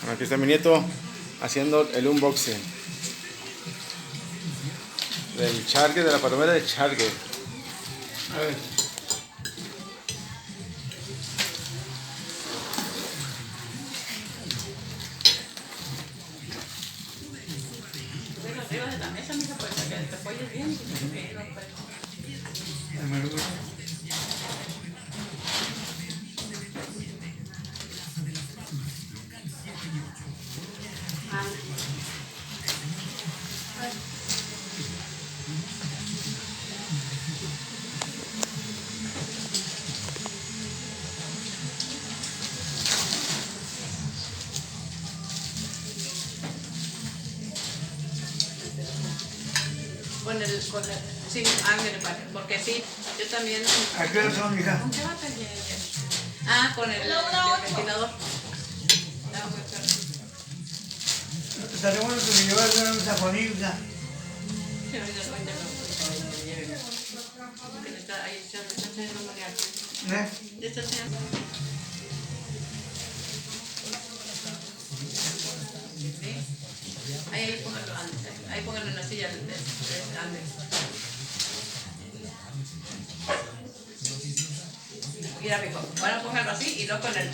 Aquí está mi nieto haciendo el unboxing del Charger, de la palomera de Charger. A ver. Arriba de la mesa, mija, para que te apoyes bien. Sí, ándale, porque sí, yo también. ¿A qué hora son, hija? ¿Con qué batallé? Con el ventilador. Estaría bueno que me llevas una safonita. Ahí pónganlo en la silla del Mira, mijo, van a ponerlo así y luego con el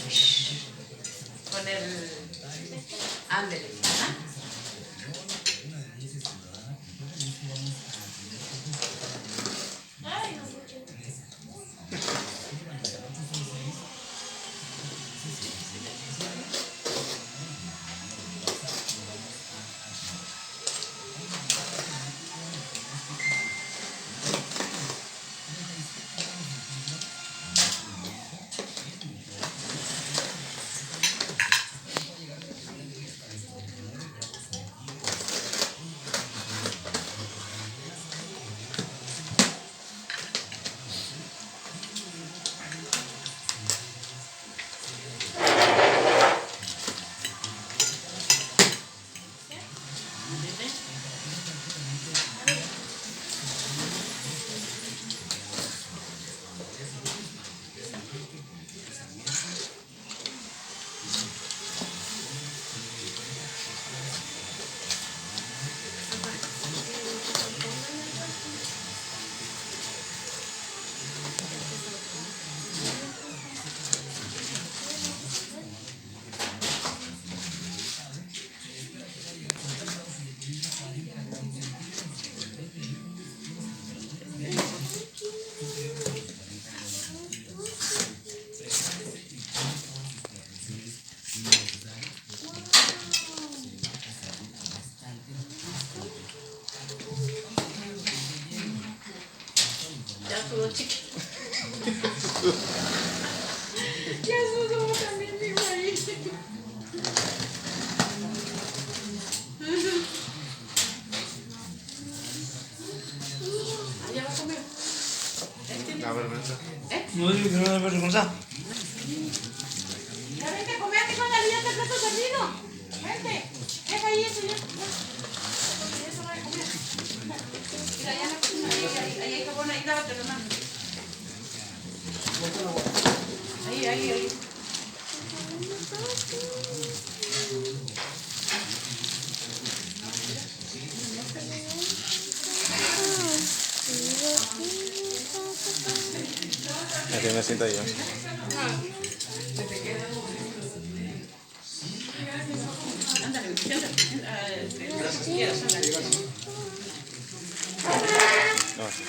ándele. Ya sudó, chica. Ya sudó también, mi güey. Ya va a comer. La vergüenza. No digo que no da vergüenza. Ya vente a comer, que con la niña te plato servido. Vente. Deja ahí eso ya. Eso va a comer. Mira, ya la cocina. Ahí hay jabón, ahí lávate las manos. Ahí. Aquí me siento yo. Ándale, quieras, ándale. No, sí.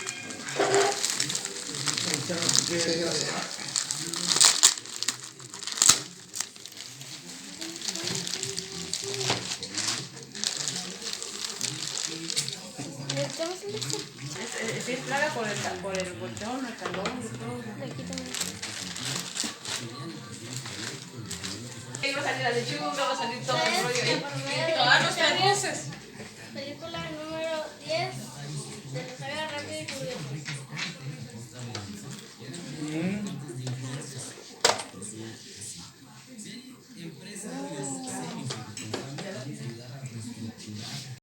Sí, es plaga por el bolchón, el calor y todo. Iba a salir la lechuga, va a salir todo el rollo. Todas los luces.